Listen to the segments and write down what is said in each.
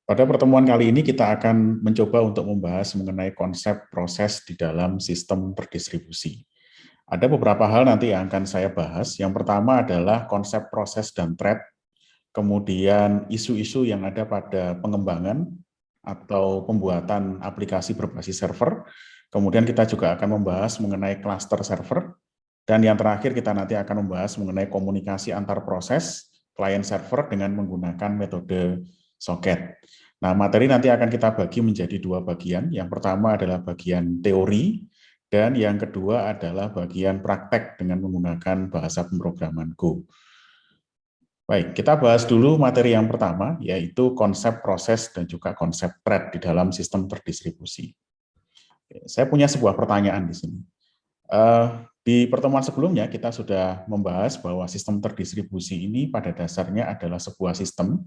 Pada pertemuan kali ini kita akan mencoba untuk membahas mengenai konsep proses di dalam sistem terdistribusi. Ada beberapa hal nanti yang akan saya bahas. Yang pertama adalah konsep proses dan thread, kemudian isu-isu yang ada pada pengembangan atau pembuatan aplikasi berbasis server. Kemudian kita juga akan membahas mengenai cluster server. Dan yang terakhir kita nanti akan membahas mengenai komunikasi antar proses client server dengan menggunakan metode socket. Nah, materi nanti akan kita bagi menjadi dua bagian. Yang pertama adalah bagian teori, dan yang kedua adalah bagian praktek dengan menggunakan bahasa pemrograman Go. Baik, kita bahas dulu materi yang pertama, yaitu konsep proses dan juga konsep thread di dalam sistem terdistribusi. Saya punya sebuah pertanyaan di sini. Di pertemuan sebelumnya kita sudah membahas bahwa sistem terdistribusi ini pada dasarnya adalah sebuah sistem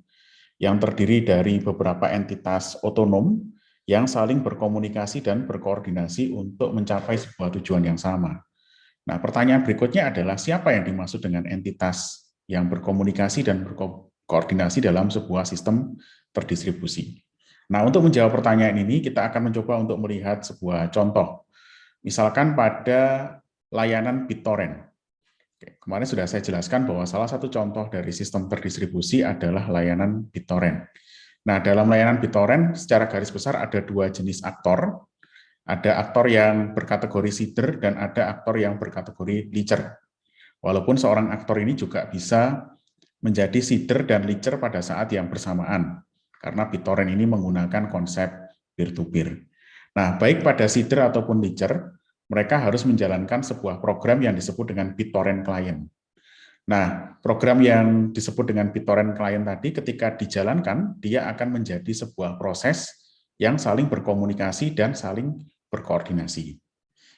yang terdiri dari beberapa entitas otonom yang saling berkomunikasi dan berkoordinasi untuk mencapai sebuah tujuan yang sama. Nah, pertanyaan berikutnya adalah siapa yang dimaksud dengan entitas yang berkomunikasi dan berkoordinasi dalam sebuah sistem terdistribusi. Nah, untuk menjawab pertanyaan ini, kita akan mencoba untuk melihat sebuah contoh. Misalkan pada layanan BitTorrent. Kemarin sudah saya jelaskan bahwa salah satu contoh dari sistem terdistribusi adalah layanan BitTorrent. Nah, dalam layanan BitTorrent secara garis besar ada dua jenis aktor. Ada aktor yang berkategori seeder dan ada aktor yang berkategori leacher. Walaupun seorang aktor ini juga bisa menjadi seeder dan leacher pada saat yang bersamaan, karena BitTorrent ini menggunakan konsep peer-to-peer. Nah, baik pada seeder ataupun leacher, mereka harus menjalankan sebuah program yang disebut dengan BitTorrent Client. Nah, program yang disebut dengan BitTorrent Client tadi ketika dijalankan, dia akan menjadi sebuah proses yang saling berkomunikasi dan saling berkoordinasi.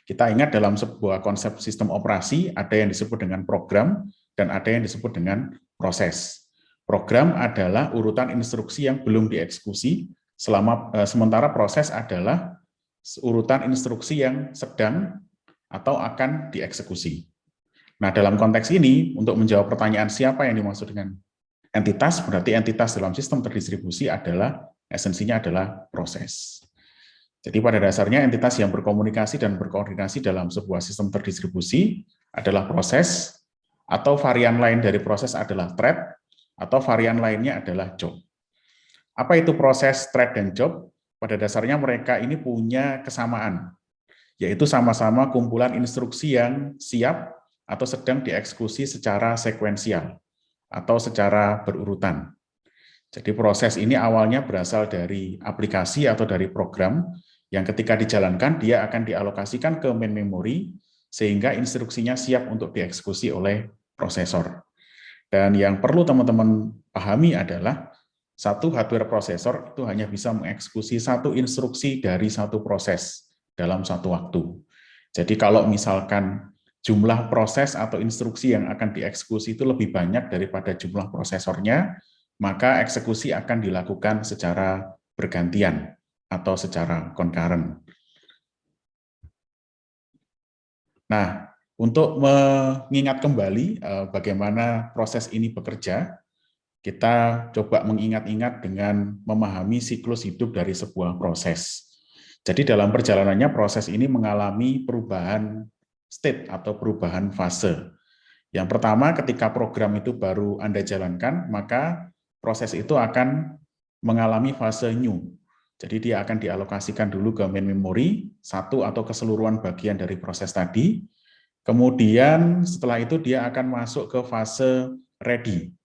Kita ingat dalam sebuah konsep sistem operasi, ada yang disebut dengan program dan ada yang disebut dengan proses. Program adalah urutan instruksi yang belum dieksekusi, sementara proses adalah urutan instruksi yang sedang atau akan dieksekusi. Nah, dalam konteks ini, untuk menjawab pertanyaan siapa yang dimaksud dengan entitas, berarti entitas dalam sistem terdistribusi adalah, esensinya adalah proses. Jadi pada dasarnya entitas yang berkomunikasi dan berkoordinasi dalam sebuah sistem terdistribusi adalah proses, atau varian lain dari proses adalah thread, atau varian lainnya adalah job. Apa itu proses, thread, dan job? Pada dasarnya mereka ini punya kesamaan, yaitu sama-sama kumpulan instruksi yang siap atau sedang dieksekusi secara sekuensial atau secara berurutan. Jadi proses ini awalnya berasal dari aplikasi atau dari program yang ketika dijalankan dia akan dialokasikan ke main memory sehingga instruksinya siap untuk dieksekusi oleh prosesor. Dan yang perlu teman-teman pahami adalah satu hardware prosesor itu hanya bisa mengeksekusi satu instruksi dari satu proses dalam satu waktu. Jadi kalau misalkan jumlah proses atau instruksi yang akan dieksekusi itu lebih banyak daripada jumlah prosesornya, maka eksekusi akan dilakukan secara bergantian atau secara concurrent. Nah, untuk mengingat kembali bagaimana proses ini bekerja, kita coba mengingat-ingat dengan memahami siklus hidup dari sebuah proses. Jadi dalam perjalanannya proses ini mengalami perubahan state atau perubahan fase. Yang pertama, ketika program itu baru Anda jalankan, maka proses itu akan mengalami fase new. Jadi dia akan dialokasikan dulu ke main memory, satu atau keseluruhan bagian dari proses tadi. Kemudian setelah itu dia akan masuk ke fase ready.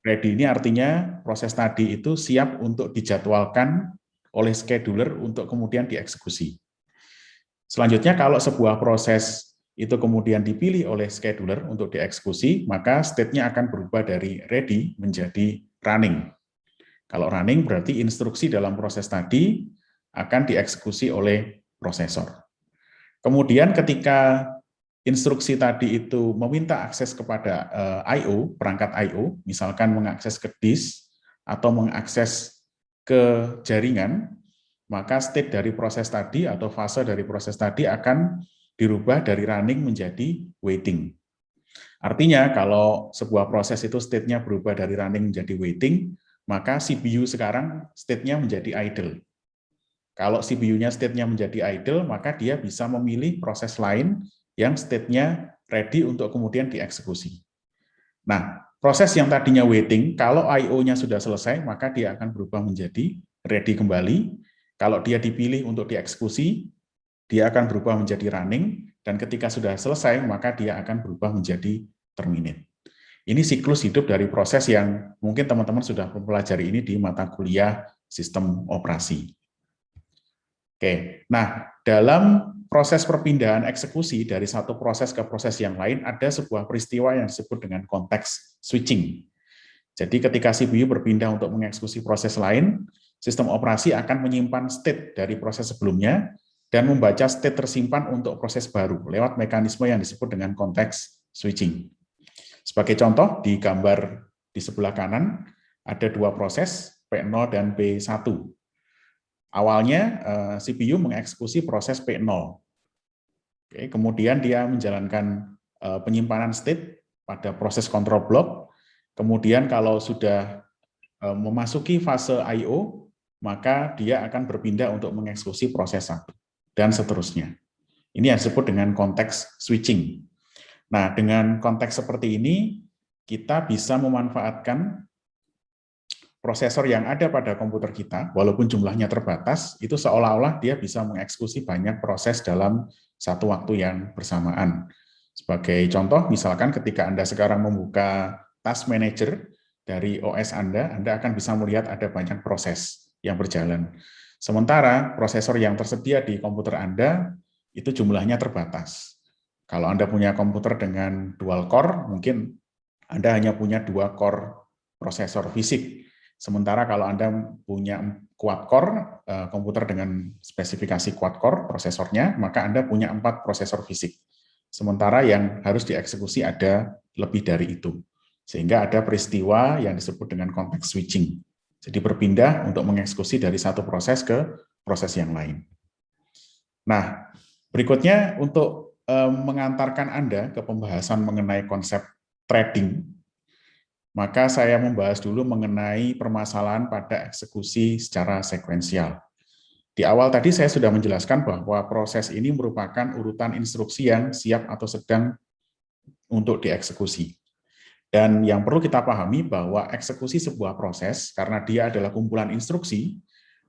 Ready ini artinya proses tadi itu siap untuk dijadwalkan oleh scheduler untuk kemudian dieksekusi. Selanjutnya kalau sebuah proses itu kemudian dipilih oleh scheduler untuk dieksekusi, maka state-nya akan berubah dari ready menjadi running. Kalau running berarti instruksi dalam proses tadi akan dieksekusi oleh prosesor. Kemudian ketika instruksi tadi itu meminta akses kepada I/O, perangkat I/O, misalkan mengakses ke disk atau mengakses ke jaringan, maka state dari proses tadi atau fase dari proses tadi akan dirubah dari running menjadi waiting. Artinya kalau sebuah proses itu state-nya berubah dari running menjadi waiting, maka CPU sekarang state-nya menjadi idle. Kalau CPU-nya state-nya menjadi idle, maka dia bisa memilih proses lain yang state-nya ready untuk kemudian dieksekusi. Nah, proses yang tadinya waiting, kalau I/O-nya sudah selesai, maka dia akan berubah menjadi ready kembali. Kalau dia dipilih untuk dieksekusi, dia akan berubah menjadi running, dan ketika sudah selesai, maka dia akan berubah menjadi terminate. Ini siklus hidup dari proses yang mungkin teman-teman sudah mempelajari ini di mata kuliah sistem operasi. Oke, nah dalam proses perpindahan eksekusi dari satu proses ke proses yang lain, ada sebuah peristiwa yang disebut dengan konteks switching. Jadi ketika CPU berpindah untuk mengeksekusi proses lain, sistem operasi akan menyimpan state dari proses sebelumnya dan membaca state tersimpan untuk proses baru lewat mekanisme yang disebut dengan konteks switching. Sebagai contoh, di gambar di sebelah kanan ada dua proses, P0 dan P1. Awalnya CPU mengeksekusi proses P0. Oke, kemudian dia menjalankan penyimpanan state pada proses control block. Kemudian kalau sudah memasuki fase I/O, maka dia akan berpindah untuk mengeksekusi proses 1 dan seterusnya. Ini yang disebut dengan konteks switching. Nah, dengan konteks seperti ini kita bisa memanfaatkan prosesor yang ada pada komputer kita, walaupun jumlahnya terbatas, itu seolah-olah dia bisa mengeksekusi banyak proses dalam satu waktu yang bersamaan. Sebagai contoh, misalkan ketika Anda sekarang membuka Task Manager dari OS Anda akan bisa melihat ada banyak proses yang berjalan. Sementara prosesor yang tersedia di komputer Anda itu jumlahnya terbatas. Kalau Anda punya komputer dengan dual core, mungkin Anda hanya punya 2 core prosesor fisik. Sementara kalau Anda punya quad core, komputer dengan spesifikasi quad core prosesornya, maka Anda punya 4 prosesor fisik. Sementara yang harus dieksekusi ada lebih dari itu. Sehingga ada peristiwa yang disebut dengan konteks switching. Jadi berpindah untuk mengeksekusi dari satu proses ke proses yang lain. Nah, berikutnya untuk mengantarkan Anda ke pembahasan mengenai konsep trading, maka saya membahas dulu mengenai permasalahan pada eksekusi secara sekuensial. Di awal tadi saya sudah menjelaskan bahwa proses ini merupakan urutan instruksi yang siap atau sedang untuk dieksekusi. Dan yang perlu kita pahami bahwa eksekusi sebuah proses, karena dia adalah kumpulan instruksi,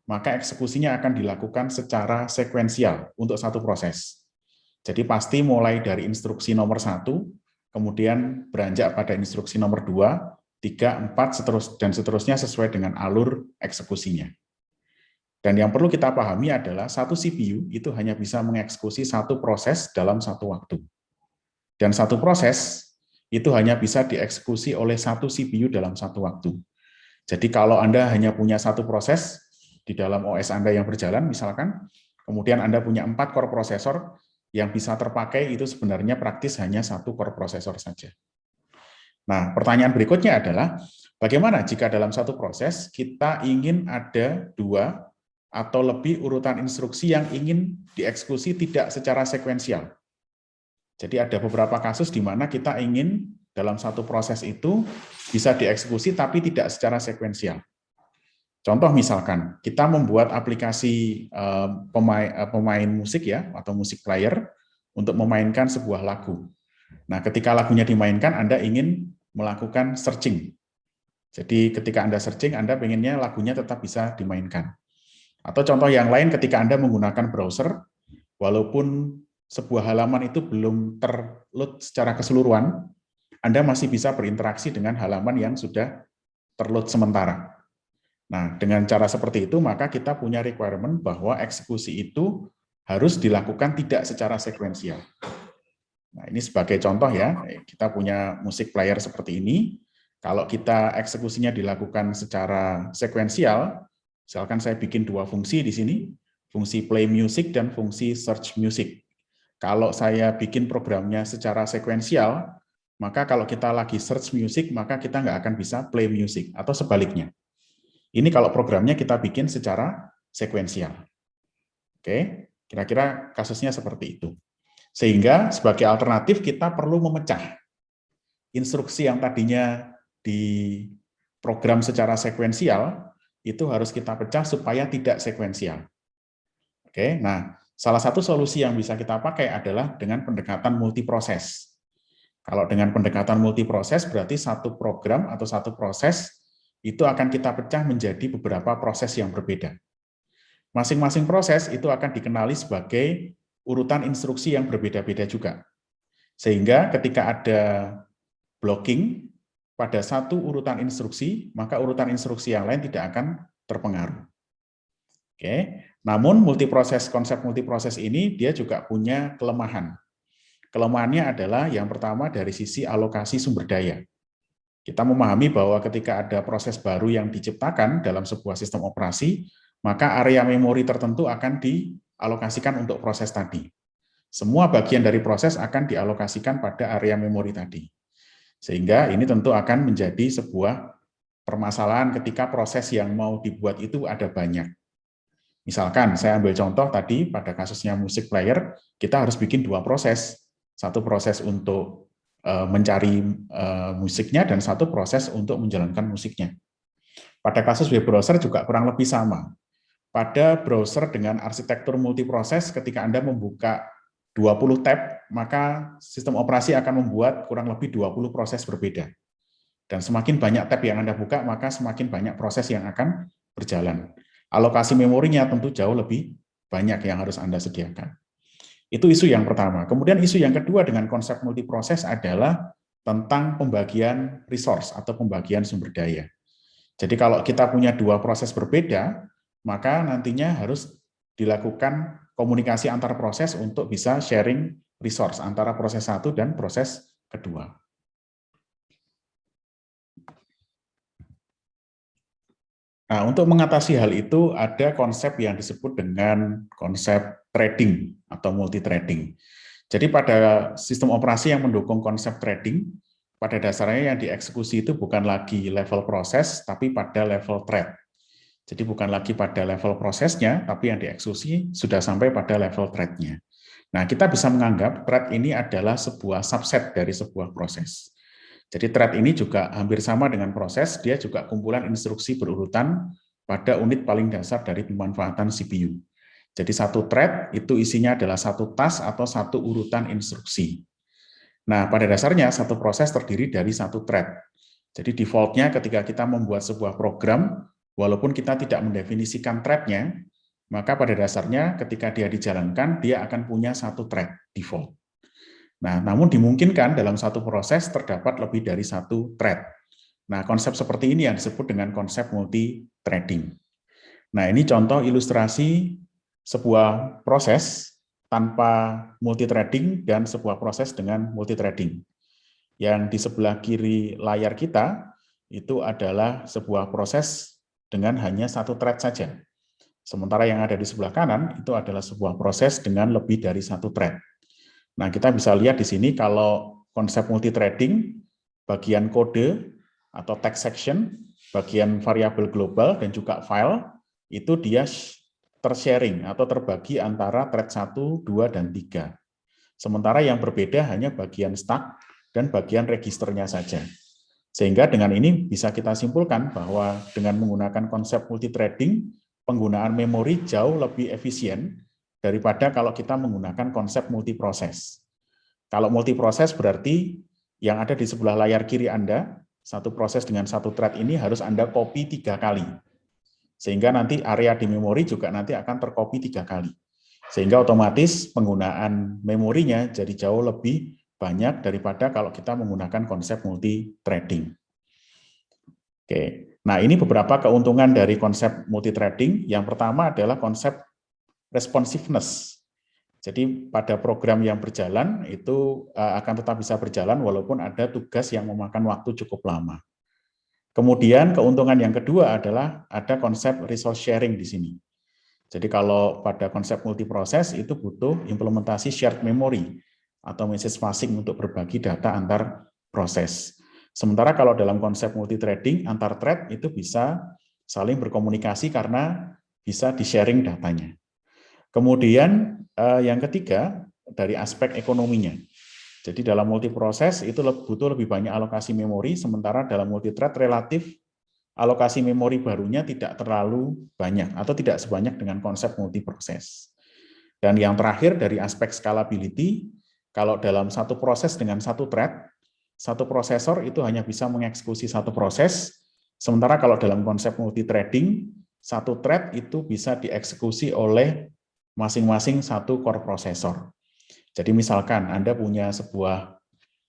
maka eksekusinya akan dilakukan secara sekuensial untuk satu proses. Jadi pasti mulai dari instruksi nomor 1, kemudian beranjak pada instruksi nomor 2, 3, 4, dan seterusnya sesuai dengan alur eksekusinya. Dan yang perlu kita pahami adalah satu CPU itu hanya bisa mengeksekusi satu proses dalam satu waktu. Dan satu proses itu hanya bisa dieksekusi oleh satu CPU dalam satu waktu. Jadi kalau Anda hanya punya satu proses di dalam OS Anda yang berjalan, misalkan, kemudian Anda punya 4 core prosesor, yang bisa terpakai itu sebenarnya praktis hanya satu core prosesor saja. Nah, pertanyaan berikutnya adalah, bagaimana jika dalam satu proses kita ingin ada 2 atau lebih urutan instruksi yang ingin dieksekusi tidak secara sekuensial? Jadi ada beberapa kasus di mana kita ingin dalam satu proses itu bisa dieksekusi tapi tidak secara sekuensial. Contoh misalkan, kita membuat aplikasi pemain musik ya, atau musik player untuk memainkan sebuah lagu. Nah, ketika lagunya dimainkan, Anda ingin melakukan searching. Jadi ketika Anda searching, Anda pengennya lagunya tetap bisa dimainkan. Atau contoh yang lain, ketika Anda menggunakan browser, walaupun sebuah halaman itu belum terload secara keseluruhan, Anda masih bisa berinteraksi dengan halaman yang sudah terload sementara. Nah, dengan cara seperti itu, maka kita punya requirement bahwa eksekusi itu harus dilakukan tidak secara sekuensial. Nah, ini sebagai contoh ya, kita punya musik player seperti ini. Kalau kita eksekusinya dilakukan secara sekuensial, misalkan saya bikin 2 fungsi di sini, fungsi play music dan fungsi search music. Kalau saya bikin programnya secara sekuensial, maka kalau kita lagi search music, maka kita nggak akan bisa play music, atau sebaliknya. Ini kalau programnya kita bikin secara sekuensial. Oke, kira-kira kasusnya seperti itu. Sehingga sebagai alternatif kita perlu memecah instruksi yang tadinya program secara sekuensial, itu harus kita pecah supaya tidak sekuensial. Oke, nah salah satu solusi yang bisa kita pakai adalah dengan pendekatan multiproses. Kalau dengan pendekatan multiproses berarti satu program atau satu proses itu akan kita pecah menjadi beberapa proses yang berbeda. Masing-masing proses itu akan dikenali sebagai urutan instruksi yang berbeda-beda juga. Sehingga ketika ada blocking pada satu urutan instruksi, maka urutan instruksi yang lain tidak akan terpengaruh. Oke, namun konsep multiproses ini dia juga punya kelemahan. Kelemahannya adalah yang pertama dari sisi alokasi sumber daya. Kita memahami bahwa ketika ada proses baru yang diciptakan dalam sebuah sistem operasi, maka area memori tertentu akan dialokasikan untuk proses tadi. Semua bagian dari proses akan dialokasikan pada area memori tadi. Sehingga ini tentu akan menjadi sebuah permasalahan ketika proses yang mau dibuat itu ada banyak. Misalkan, saya ambil contoh tadi pada kasusnya music player, kita harus bikin dua proses. Satu proses untuk mencari musiknya dan satu proses untuk menjalankan musiknya. Pada kasus web browser juga kurang lebih sama. Pada browser dengan arsitektur multiproses, ketika Anda membuka 20 tab, maka sistem operasi akan membuat kurang lebih 20 proses berbeda. Dan semakin banyak tab yang Anda buka, maka semakin banyak proses yang akan berjalan. Alokasi memorinya tentu jauh lebih banyak yang harus Anda sediakan. Itu isu yang pertama. Kemudian isu yang kedua dengan konsep multiproses adalah tentang pembagian resource atau pembagian sumber daya. Jadi kalau kita punya dua proses berbeda, maka nantinya harus dilakukan komunikasi antar proses untuk bisa sharing resource antara proses satu dan proses kedua. Nah, untuk mengatasi hal itu ada konsep yang disebut dengan konsep threading atau multi-threading. Jadi pada sistem operasi yang mendukung konsep threading, pada dasarnya yang dieksekusi itu bukan lagi level proses, tapi pada level thread. Jadi bukan lagi pada level prosesnya, tapi yang dieksekusi sudah sampai pada level thread-nya. Nah, kita bisa menganggap thread ini adalah sebuah subset dari sebuah proses. Jadi thread ini juga hampir sama dengan proses, dia juga kumpulan instruksi berurutan pada unit paling dasar dari pemanfaatan CPU. Jadi satu thread itu isinya adalah satu task atau satu urutan instruksi. Nah, pada dasarnya satu proses terdiri dari satu thread. Jadi default-nya ketika kita membuat sebuah program, walaupun kita tidak mendefinisikan thread-nya, maka pada dasarnya ketika dia dijalankan, dia akan punya satu thread default. Nah, namun dimungkinkan dalam satu proses terdapat lebih dari satu thread. Nah, konsep seperti ini yang disebut dengan konsep multi-threading. Nah, ini contoh ilustrasi sebuah proses tanpa multi-threading dan sebuah proses dengan multi-threading. Yang di sebelah kiri layar kita itu adalah sebuah proses dengan hanya satu thread saja. Sementara yang ada di sebelah kanan itu adalah sebuah proses dengan lebih dari satu thread. Nah, kita bisa lihat di sini kalau konsep multi-threading, bagian kode atau text section, bagian variabel global dan juga file, itu dia tersharing atau terbagi antara thread 1, 2, dan 3. Sementara yang berbeda hanya bagian stack dan bagian registernya saja. Sehingga dengan ini bisa kita simpulkan bahwa dengan menggunakan konsep multi-threading, penggunaan memori jauh lebih efisien daripada kalau kita menggunakan konsep multiproses. Kalau multiproses berarti yang ada di sebelah layar kiri Anda, satu proses dengan satu thread ini harus Anda copy 3 kali. Sehingga nanti area di memori juga nanti akan tercopy 3 kali. Sehingga otomatis penggunaan memorinya jadi jauh lebih banyak daripada kalau kita menggunakan konsep multi-threading. Oke, nah ini beberapa keuntungan dari konsep multi-threading. Yang pertama adalah konsep responsiveness. Jadi pada program yang berjalan itu akan tetap bisa berjalan walaupun ada tugas yang memakan waktu cukup lama. Kemudian keuntungan yang kedua adalah ada konsep resource sharing di sini. Jadi kalau pada konsep multiproses itu butuh implementasi shared memory atau message passing untuk berbagi data antar proses. Sementara kalau dalam konsep multi-threading antar thread itu bisa saling berkomunikasi karena bisa di-sharing datanya. Kemudian yang ketiga dari aspek ekonominya. Jadi dalam multiproses itu butuh lebih banyak alokasi memori, sementara dalam multi-thread relatif alokasi memori barunya tidak terlalu banyak atau tidak sebanyak dengan konsep multiproses. Dan yang terakhir dari aspek scalability, kalau dalam satu proses dengan satu thread, satu prosesor itu hanya bisa mengeksekusi satu proses, sementara kalau dalam konsep multithreading, satu thread itu bisa dieksekusi oleh masing-masing satu core prosesor. Jadi misalkan Anda punya sebuah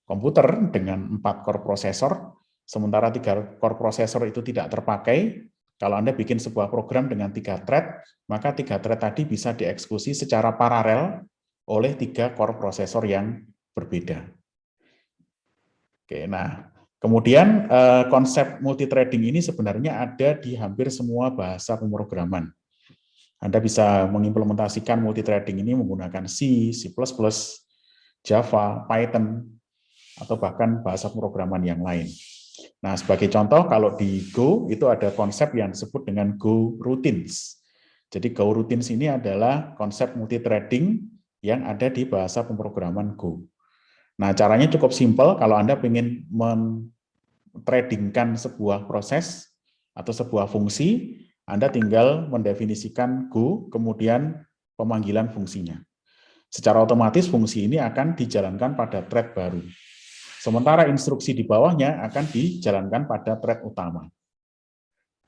komputer dengan 4 core prosesor, sementara 3 core prosesor itu tidak terpakai, kalau Anda bikin sebuah program dengan 3 thread, maka 3 thread tadi bisa dieksekusi secara paralel oleh 3 core prosesor yang berbeda. Oke, nah kemudian konsep multithreading ini sebenarnya ada di hampir semua bahasa pemrograman. Anda bisa mengimplementasikan multithreading ini menggunakan C, C++, Java, Python, atau bahkan bahasa pemrograman yang lain. Nah, sebagai contoh, kalau di Go, itu ada konsep yang disebut dengan Go Routines. Jadi Go Routines ini adalah konsep multithreading yang ada di bahasa pemrograman Go. Nah, caranya cukup simpel. Kalau Anda ingin men-threadingkan sebuah proses atau sebuah fungsi, Anda tinggal mendefinisikan Go, kemudian pemanggilan fungsinya. Secara otomatis fungsi ini akan dijalankan pada thread baru. Sementara instruksi di bawahnya akan dijalankan pada thread utama.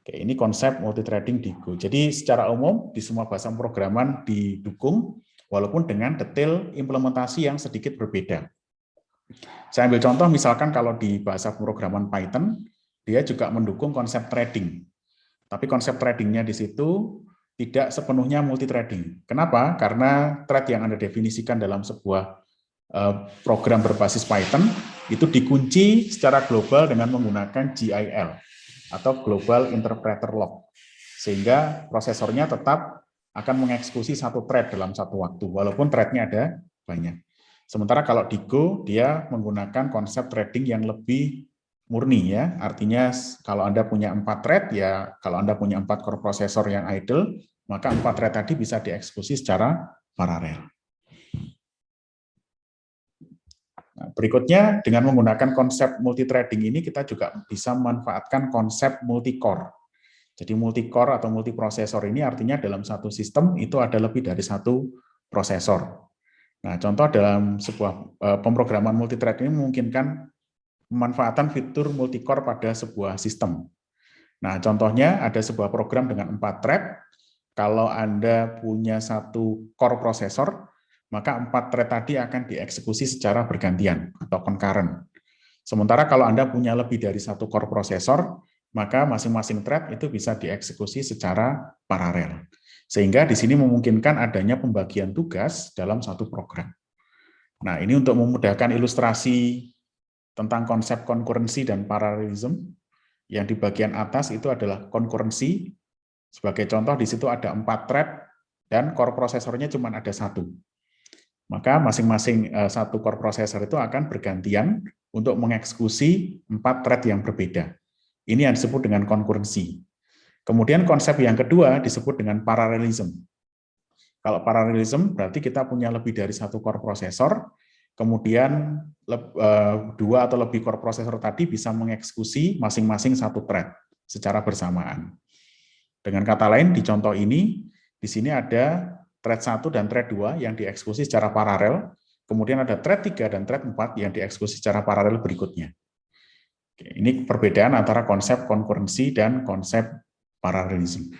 Oke, ini konsep multithreading di Go. Jadi secara umum di semua bahasa pemrograman didukung, walaupun dengan detail implementasi yang sedikit berbeda. Saya ambil contoh misalkan kalau di bahasa pemrograman Python, dia juga mendukung konsep threading. Tapi konsep threadingnya di situ tidak sepenuhnya multithreading. Kenapa? Karena thread yang Anda definisikan dalam sebuah program berbasis Python itu dikunci secara global dengan menggunakan GIL atau Global Interpreter Lock, sehingga prosesornya tetap akan mengeksekusi satu thread dalam satu waktu, walaupun threadnya ada banyak. Sementara kalau di Go, dia menggunakan konsep threading yang lebih murni ya, artinya kalau Anda punya 4 thread, ya kalau Anda punya 4 core prosesor yang idle, maka 4 thread tadi bisa dieksekusi secara paralel. Berikutnya, dengan menggunakan konsep multithreading ini, kita juga bisa memanfaatkan konsep multicore. Jadi multicore atau multiprosesor ini artinya dalam satu sistem itu ada lebih dari satu prosesor. Nah, contoh dalam sebuah pemrograman multithread ini memungkinkan pemanfaatan fitur multicore pada sebuah sistem. Nah, contohnya ada sebuah program dengan 4 thread. Kalau Anda punya satu core prosesor, maka 4 thread tadi akan dieksekusi secara bergantian atau concurrent. Sementara kalau Anda punya lebih dari satu core prosesor, maka masing-masing thread itu bisa dieksekusi secara paralel. Sehingga di sini memungkinkan adanya pembagian tugas dalam satu program. Nah, ini untuk memudahkan ilustrasi tentang konsep konkurensi dan paralelism. Yang di bagian atas itu adalah konkurensi. Sebagai contoh, di situ ada 4 thread dan core prosesornya cuma ada 1. Maka masing-masing satu core prosesor itu akan bergantian untuk mengeksekusi 4 thread yang berbeda. Ini yang disebut dengan konkurensi. Kemudian konsep yang kedua disebut dengan paralelism. Kalau paralelism berarti kita punya lebih dari satu core prosesor, kemudian 2 atau lebih core prosesor tadi bisa mengeksekusi masing-masing satu thread secara bersamaan. Dengan kata lain, di contoh ini, di sini ada thread 1 dan thread 2 yang dieksekusi secara paralel, kemudian ada thread 3 dan thread 4 yang dieksekusi secara paralel berikutnya. Ini perbedaan antara konsep konkurensi dan konsep paralelism.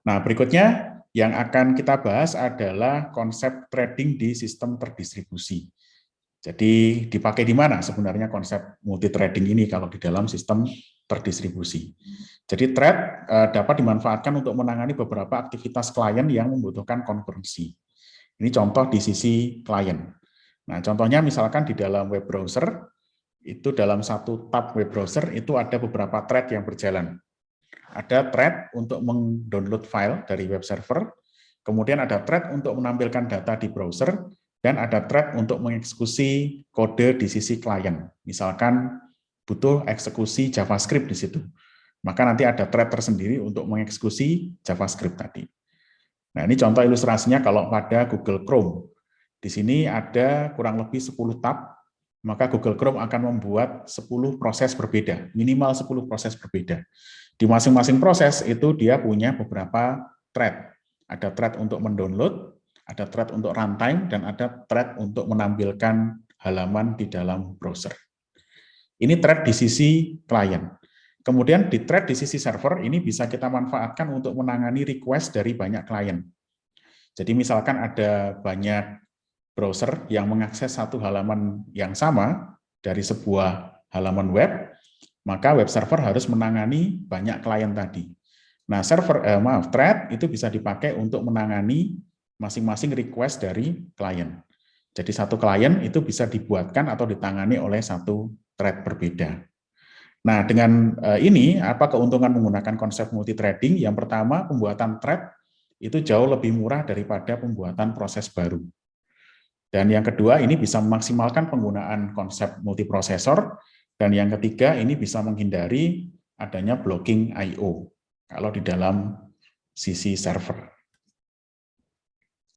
Nah, berikutnya yang akan kita bahas adalah konsep threading di sistem terdistribusi. Jadi dipakai di mana sebenarnya konsep multithreading ini kalau di dalam sistem terdistribusi. Jadi thread dapat dimanfaatkan untuk menangani beberapa aktivitas klien yang membutuhkan konkurensi. Ini contoh di sisi klien. Nah, contohnya misalkan di dalam web browser, itu dalam satu tab web browser itu ada beberapa thread yang berjalan. Ada thread untuk mendownload file dari web server, kemudian ada thread untuk menampilkan data di browser, dan ada thread untuk mengeksekusi kode di sisi klien. Misalkan butuh eksekusi JavaScript di situ. Maka nanti ada thread tersendiri untuk mengeksekusi JavaScript tadi. Nah, ini contoh ilustrasinya kalau pada Google Chrome. Di sini ada kurang lebih 10 tab maka Google Chrome akan membuat 10 proses berbeda, minimal 10 proses berbeda. Di masing-masing proses itu dia punya beberapa thread. Ada thread untuk mendownload, ada thread untuk runtime, dan ada thread untuk menampilkan halaman di dalam browser. Ini thread di sisi klien. Kemudian di thread di sisi server ini bisa kita manfaatkan untuk menangani request dari banyak klien. Jadi misalkan ada banyak browser yang mengakses satu halaman yang sama dari sebuah halaman web, maka web server harus menangani banyak klien tadi. Nah, thread itu bisa dipakai untuk menangani masing-masing request dari klien. Jadi satu klien itu bisa dibuatkan atau ditangani oleh satu thread berbeda. Nah, dengan ini, apa keuntungan menggunakan konsep multithreading? Yang pertama, pembuatan thread itu jauh lebih murah daripada pembuatan proses baru. Dan yang kedua, ini bisa memaksimalkan penggunaan konsep multiprosesor. Dan yang ketiga, ini bisa menghindari adanya blocking I/O kalau di dalam sisi server.